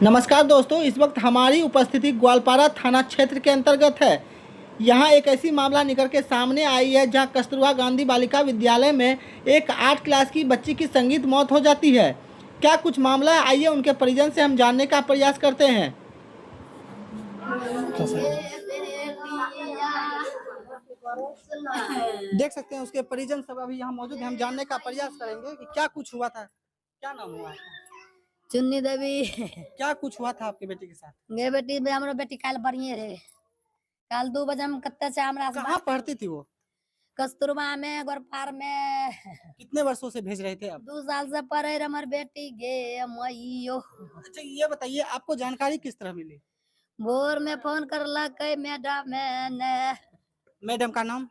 नमस्कार दोस्तों, इस वक्त हमारी उपस्थिति ग्वालपारा थाना क्षेत्र के अंतर्गत है। यहाँ एक ऐसी मामला निकल के सामने आई है जहाँ कस्तूरबा गांधी बालिका विद्यालय में एक 8 क्लास की बच्ची की संगीत मौत हो जाती है। क्या कुछ मामला है, आइए उनके परिजन से हम जानने का प्रयास करते हैं। देख सकते हैं उसके परिजन सब अभी यहाँ मौजूद हैं। हम जानने का प्रयास करेंगे कि क्या कुछ हुआ था। क्या नाम हुआ था? चुन्नी देवी। क्या कुछ हुआ था आपके बेटी के साथ? गे बेटी बे हमरो बेटी काल बढ़िए रे। काल 2 बजे हम कत्ते से हमरा से कहाँ पढ़ती थी वो? कस्तूरबा में गोरपार में। कितने वर्षों से भेज रहे थे आप? 2 साल से पढ़े रे हमर बेटी गे मैयो। अच्छा, ये बताइए आपको जानकारी किस तरह मिली? भोर में फोन करलक मैडम ने। मैडम का नाम?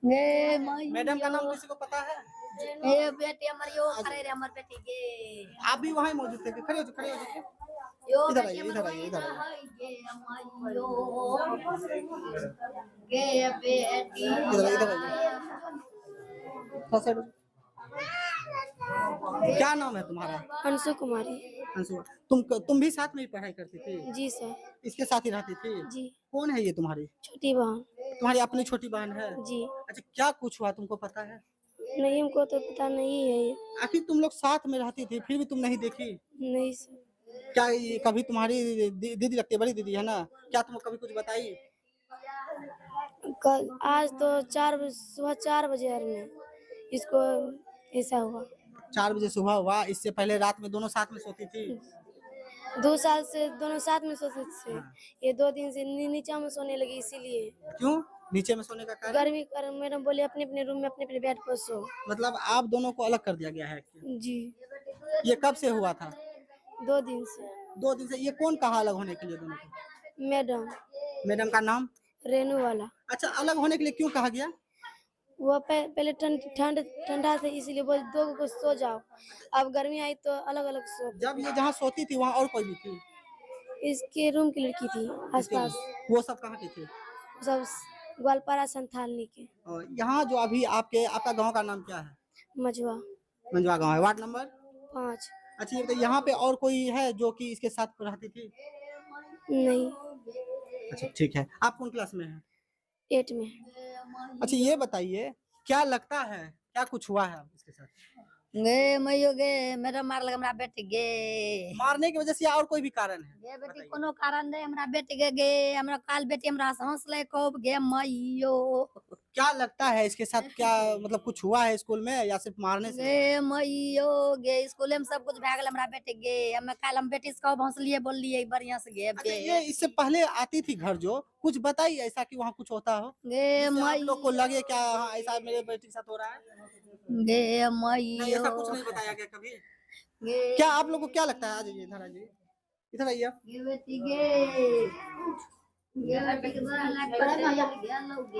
गे मैयो मैडम का नाम किसी को पता है? ए बेटी हमर यो करे रे हमर बेटी गे। आप भी वहीं मौजूद थे? खड़े हो जाओ, खड़े हो जाओ। यो इधर बेटी आइए, हमर इधर आइए, इधर आइए। गे मैयो गे बेटी इधर आइए। थोड़ा साइड हो। क्या नाम है तुम्हारा? अंशु कुमारी। अंशु। तुम भी साथ में ही पढ़ाई करती थी? जी सर। इसके साथ ही रहती थी? जी। कौन है ये तुम्हारी? छोटी बहन। तुम्हारी अपनी छोटी बहन है? जी। अच्छा, क्या कुछ हुआ तुमको पता है? नहीं, हमको तो पता नहीं है ये। आखिर तुम लोग साथ में रहती थी फिर भी तुम नहीं देखी? नहीं सर। क्या ये कभी तुम्हारी दीदी लगती है, बड़ी दीदी है ना, क्या तुमको कभी कुछ बताई? कल आज तो सुबह 4 बजे में इसको ऐसा हुआ। 4 बजे सुबह हुआ। इससे पहले रात में दोनों साथ में सोती थी? 2 साल से दोनों साथ में सोते थे। ये 2 दिन से नीचा में सोने लगी, इसीलिए। क्यों नीचे में सोने का कारण? गर्मी कारण मैडम बोले अपने अपने रूम में अपने अपने बेड पर सो। मतलब आप दोनों को अलग कर दिया गया है? जी। ये कब से हुआ था? 2 दिन से। 2 दिन से। ये कौन कहा अलग होने के लिए दोनों को? मैडम मैडम का नाम? रेनू वाला। अच्छा, अलग होने के लिए क्यों कहा गया? वो पहले ठंडा था, इसीलिए बोले 2 को सो जाओ। अब गर्मी आई तो अलग अलग सो। जब ये जहाँ सोती थी वहाँ और कोई भी थी? इसके रूम की लड़की थी आसपास। वो सब कहाँ के थे? सब ग्वालपारा संथालनी के। और यहाँ जो अभी आपका गांव का नाम क्या है? मझुआ मंजवा गांव है। Ward number? 5। अच्छा, ये बताइए यहाँ पे और कोई है जो कि इसके साथ रहती थी? नहीं, अच्छा, ठीक है। आप कौन क्लास में हैं? 8 में। अच्छा, ये बताइए क्या लगता है क्या कुछ हुआ है इसके साथ? गे मैयो गे मेरा मार लग हमरा बेटी गे। मारने की वजह से या और कोई भी कारण है? गे बेटी कोनो कारण नहीं हमरा बेटी गे हमरा काल बेटी हमरा से हंसले खूब गे मैयो। क्या लगता है इसके साथ? क्या मतलब कुछ हुआ है स्कूल में या सिर्फ मारने से? गे मैयो गे स्कूल में सब कुछ भए गेल हमरा बेटी गे। हम काल हम बेटी से खूब हंसलिए बोललिए बढ़िया से गे अच्छा, बे। ये इससे पहले आती थी घर जो कुछ बताइए ऐसा कि वहाँ कुछ होता हो गे जिससे आप मैयो लोग को लगे क्या हाँ ऐसा मेरे बेटी के साथ हो रहा है? गे नहीं, ऐसा कुछ मैयो नहीं बताया गया कभी। गे क्या आप लोग को क्या लगता है? आ जाइए, इधर आ जाइए, इधर आइए आप। गे बेटी गे बेटी के बड़ा लाग गे लोगे।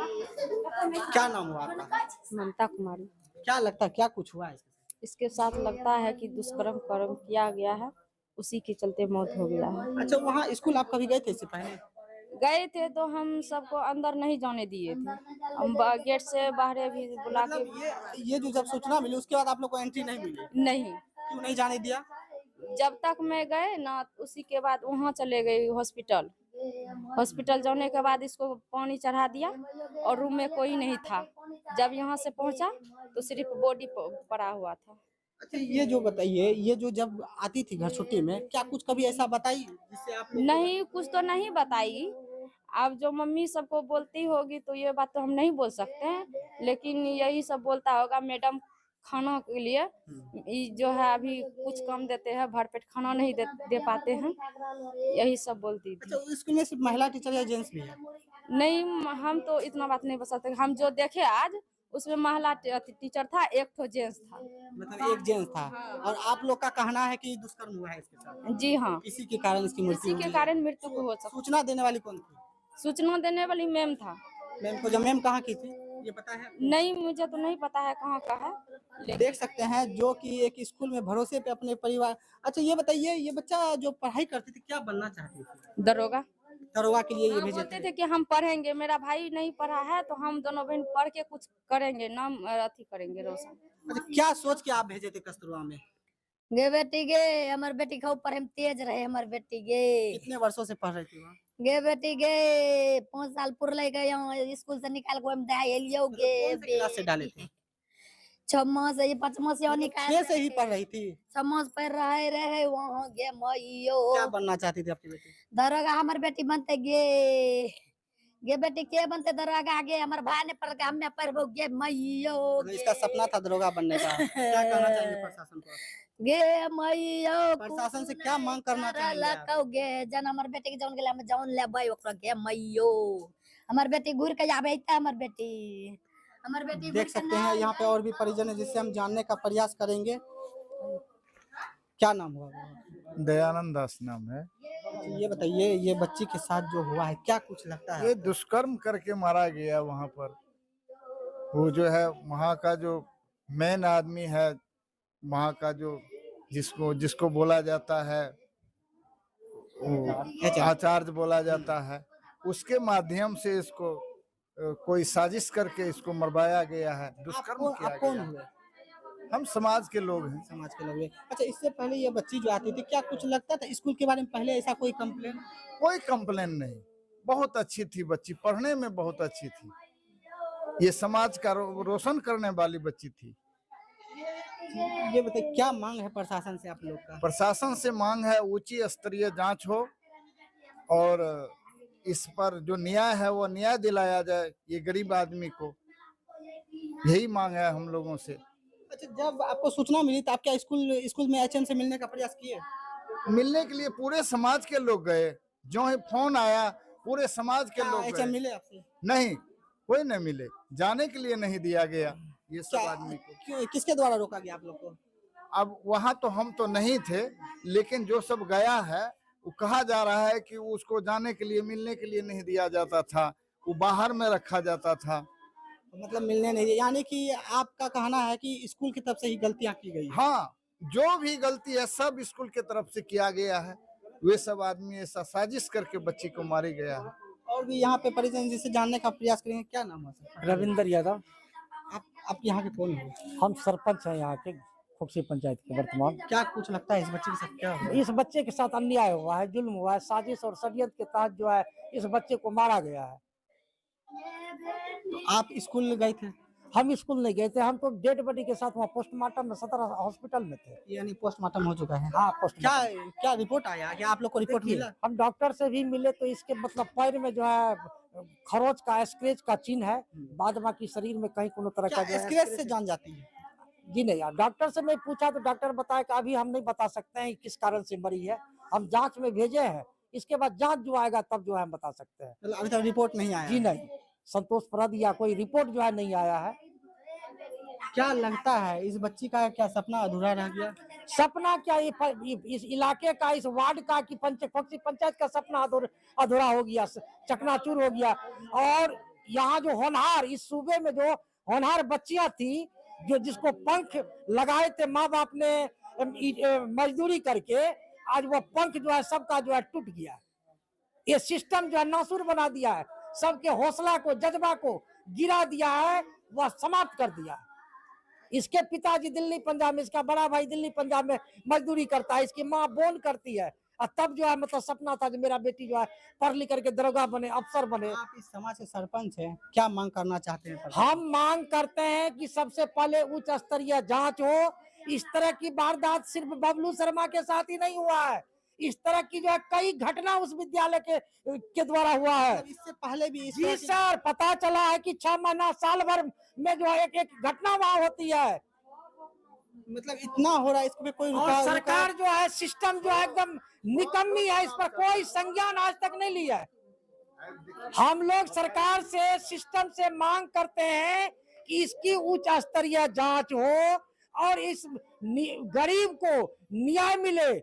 क्या नाम हुआ आपका? ममता कुमारी। क्या लगता है क्या कुछ हुआ है इसके साथ? इसके साथ लगता है कि दुष्कर्म कर्म किया गया है, उसी के चलते मौत हो गया है। अच्छा, वहाँ स्कूल आप कभी गए थे इससे पहले? गए थे तो हम सबको अंदर नहीं जाने दिए थे, हम गेट से बाहर भी बुला के। मतलब ये जो जब सूचना मिली उसके बाद आप लोग को एंट्री नहीं मिली? नहीं, क्यों नहीं जाने दिया? जब तक मैं गए ना उसी के बाद वहाँ चले गए हॉस्पिटल। हॉस्पिटल जाने के बाद इसको पानी चढ़ा दिया और रूम में कोई नहीं था। जब यहाँ से पहुँचा तो सिर्फ बॉडी पड़ा हुआ था। अच्छा, ये जो बताइए ये जो जब आती थी घर छुट्टी में क्या कुछ कभी ऐसा बताई जिससे आप लोग नहीं, कुछ तो नहीं बताई। अब जो मम्मी सबको बोलती होगी तो ये बात तो हम नहीं बोल सकते हैं, लेकिन यही सब बोलता होगा मैडम खाना के लिए ये जो है अभी कुछ कम देते हैं, भरपेट खाना नहीं दे पाते हैं, यही सब बोलती थी। अच्छा, स्कूल में सिर्फ महिला टीचर या जेंट्स भी है? नहीं, हम तो इतना बात नहीं बता सकते। हम जो देखे आज उसमें महिला टीचर था, एक तो जेंट्स था। मतलब एक जेंट्स था। और आप लोग का कहना है कि दुष्कर्म हुआ है इसके साथ? जी हाँ, इसी के कारण इसकी मृत्यु इसी के हुई है। कारण मृत्यु को हो सकता। सूचना देने वाली कौन थी? सूचना देने वाली मैम था। मैम को जब मैम कहाँ की थी ये पता है? नहीं, मुझे तो नहीं पता है कहाँ का है। देख सकते हैं जो कि एक स्कूल में भरोसे पे अपने परिवार। अच्छा, ये बताइए ये बच्चा जो पढ़ाई करती थी क्या बनना चाहती थी? दरोगा। दरोगा के लिए ये भेजे बोलते थे? थे कि हम पढ़ेंगे, मेरा भाई नहीं पढ़ा है तो हम दोनों बहन पढ़ के कुछ करेंगे, नाम अथी करेंगे रोशन। अच्छा, क्या सोच के आप भेजे थे कस्तूरबा में? गे बेटी गे हमार बेटी खाओ पर हम तेज रहे हमार बेटी गे कितने वर्षों से पढ़ रही थी वहाँ? गे बेटी गे 5 साल पुरले गए यहाँ स्कूल से निकाल को हम दे एलियो गे कौन से क्लास से डाले थे? 6 से ये 5 से और मतलब निकाल 6 से ही पढ़ रही थी। समझ पर रहे वहाँ गे मैयो क्या बनना चाहती थी आपकी बेटी? दरोगा हमार बेटी बनते गे गे बेटी के बनते दरोगा गे हमार भाई ने पढ़ के हमें पढ़बो गे मैयो मतलब इसका सपना था दरोगा बनने का। क्या कहना चाहेंगे प्रशासन को? गे मैयो प्रशासन से क्या मांग करना चाहेंगे आप? लकाओ गे जन हमर बेटी के जौन गेले हम जौन लेबै ओकरा गे मैयो हमर बेटी घुर के आबै त हमर बेटी देख सकते हैं यहाँ पे और भी परिजन है जिससे हम जानने का प्रयास करेंगे। क्या नाम हुआ? दयानंद दास नाम है। ये बताइए ये बच्ची के साथ जो हुआ है क्या कुछ लगता है? ये दुष्कर्म करके मारा गया वहाँ पर। वो जो है वहाँ का जो मेन आदमी है, वहाँ का जो जिसको बोला जाता है आचार्य बोला जाता है, उसके माध्यम से इसको कोई साजिश करके इसको मरवाया गया है, दुष्कर्म किया आप कौन गया हुए? है। हम समाज के लोग हैं। समाज के लोग हैं। अच्छा इससे पहले ये बच्ची जो आती थी क्या कुछ लगता था स्कूल के बारे में पहले ऐसा कोई कंप्लेन? कोई कंप्लेन नहीं, बहुत अच्छी थी बच्ची, पढ़ने में बहुत अच्छी थी। ये समाज का रोशन करने वाली बच्ची थी। ये बताइए क्या मांग है प्रशासन से आप लोग का? प्रशासन से मांग है उच्च स्तरीय जांच हो और इस पर जो न्याय है वो न्याय दिलाया जाए ये गरीब आदमी को, यही मांग है हम लोगों से। अच्छा जब आपको सूचना मिली तो आप क्या स्कूल में एचएम से मिलने का प्रयास किए? मिलने के लिए पूरे समाज के लोग गए, जो ही फोन आया पूरे समाज के लोग एचएम गए। मिले आपसे? नहीं, कोई नहीं मिले, जाने के लिए नहीं दिया गया ये सब आदमी को। क्यों किसके द्वारा रोका गया आप लोग को? अब वहाँ तो हम तो नहीं थे, लेकिन जो सब गया है वो कहा जा रहा है कि उसको जाने के लिए मिलने के लिए नहीं दिया जाता था, वो बाहर में रखा जाता था। मतलब मिलने नहीं, यानी कि आपका कहना है कि स्कूल की तरफ से ही गलतियां की गई है? हाँ, जो भी गलती है सब स्कूल की तरफ से किया गया है। वे सब आदमी ऐसा साजिश करके बच्ची को मारी गया है। और भी यहाँ पे परिजन जिसे जानने का प्रयास करेंगे। क्या नाम है सर? रविंदर यादव। आप यहाँ के कौन हो? हम सरपंच हैं यहाँ के खुक्सी पंचायत के वर्तमान। क्या कुछ लगता है इस बच्चे के साथ क्या हुआ? इस बच्चे के साथ अन्याय हुआ है, जुल्म हुआ है, साजिश और षड्यंत्र के तहत जो है इस बच्चे को मारा गया है। आप स्कूल गए थे? हम स्कूल नहीं गए थे, हम तो डेड बॉडी के साथ वहाँ पोस्टमार्टम में 17 हॉस्पिटल में थे। यानी पोस्टमार्टम हो चुका है? हाँ, क्या क्या रिपोर्ट आया? क्या आप लोग को रिपोर्ट मिला? हम डॉक्टर से भी मिले तो इसके मतलब पैर में जो है खरोच का स्क्रैच का चिन्ह है, बाद बाकी शरीर में कहीं कोनो तरह का स्क्रैच से जान जाती है? जी नहीं यार, डॉक्टर से मैं पूछा तो डॉक्टर बताया कि अभी हम नहीं बता सकते हैं किस कारण से मरी है, हम जांच में भेजे हैं, इसके बाद जांच जो आएगा तब जो है हम बता सकते हैं। मतलब अभी तक रिपोर्ट नहीं आया? जी नहीं, संतोषप्रद या कोई रिपोर्ट जो है नहीं आया है। क्या लगता है इस बच्ची का क्या सपना अधूरा रह गया? सपना क्या, इस इलाके का, इस वार्ड का कि खुक्सी पंचायत का सपना अधूरा हो गया, चकनाचूर हो गया। और यहाँ जो होनहार, इस सूबे में जो होनहार बच्चियां थी जो जिसको पंख लगाए थे माँ बाप ने मजदूरी करके, आज वो पंख जो है सबका जो है टूट गया। ये सिस्टम जो है नासूर बना दिया है, सबके हौसला को, जज्बा को गिरा दिया है, वह समाप्त कर दिया है। इसके पिताजी दिल्ली पंजाब में, इसका बड़ा भाई दिल्ली पंजाब में मजदूरी करता है, इसकी माँ बोन करती है, और तब जो है मतलब सपना था कि मेरा बेटी जो है पढ़ लिख करके दरोगा बने, अफसर बने। आप इस समाज के सरपंच हैं, क्या मांग करना चाहते हैं? हम मांग करते हैं कि सबसे पहले उच्च स्तरीय जांच हो। इस तरह की वारदात सिर्फ बबलू शर्मा के साथ ही नहीं हुआ है, इस तरह की जो है कई घटना उस विद्यालय के द्वारा हुआ है। इससे पहले भी जी सर, पता चला है कि 6 महीना साल भर में जो है एक घटना वहाँ होती है। मतलब इतना हो रहा है, इसको कोई और सरकार जो है सिस्टम जो है एकदम निकम्मी है, इस पर कोई संज्ञान आज तक नहीं लिया है। हम लोग सरकार से, सिस्टम से मांग करते हैं कि इसकी उच्च स्तरीय जांच हो और इस गरीब को न्याय मिले,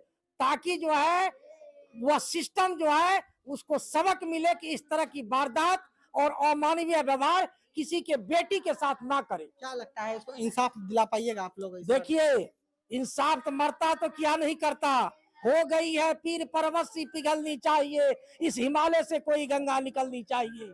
ताकि जो है वह सिस्टम जो है उसको सबक मिले कि इस तरह की वारदात और अमानवीय व्यवहार किसी के बेटी के साथ ना करे। क्या लगता है इसको इंसाफ दिला पाइएगा आप लोग? देखिए, इंसाफ तो मरता तो क्या नहीं करता, हो गई है पीर परवस्सी पिघलनी चाहिए, इस हिमालय से कोई गंगा निकलनी चाहिए।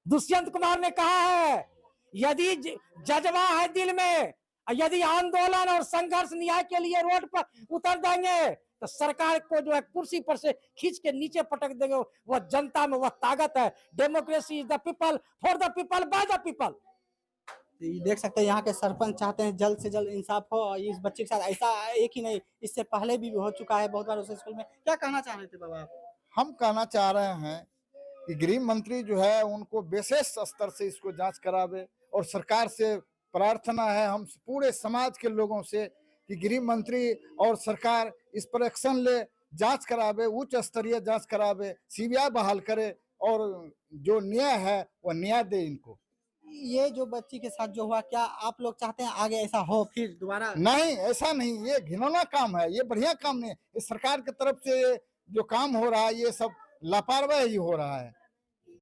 दुष्यंत कुमार ने कहा है, यदि जज्बा है दिल में और यदि आंदोलन और संघर्ष न्याय के लिए रोड पर उतर देंगे तो सरकार को जो है कुर्सी पर से खींच के नीचे पटक देंगे। वह जनता में वह ताकत है। Democracy is the people, for the people, by the people. ये देख सकते हैं यहाँ के सरपंच चाहते हैं जल्द से जल्द इंसाफ हो और इस बच्चे के साथ ऐसा एक ही नहीं, इससे पहले भी हो चुका है बहुत बार उस स्कूल में। क्या कहना चाह रहे थे बाबा आप? हम कहना चाह रहे हैं कि गृह मंत्री जो है उनको विशेष स्तर से इसको जांच करावे, और सरकार से प्रार्थना है हम पूरे समाज के लोगों से कि गृह मंत्री और सरकार इस पर एक्शन ले, जांच करावे, उच्च स्तरीय जांच करावे, सीबीआई बहाल करे और जो न्याय है वो न्याय दे इनको। ये जो बच्ची के साथ जो हुआ, क्या आप लोग चाहते हैं आगे ऐसा हो फिर दोबारा? नहीं, ऐसा नहीं, ये घिनौना काम है, ये बढ़िया काम नहीं है। इस सरकार की तरफ से जो काम हो रहा है ये सब लापरवाही हो रहा है।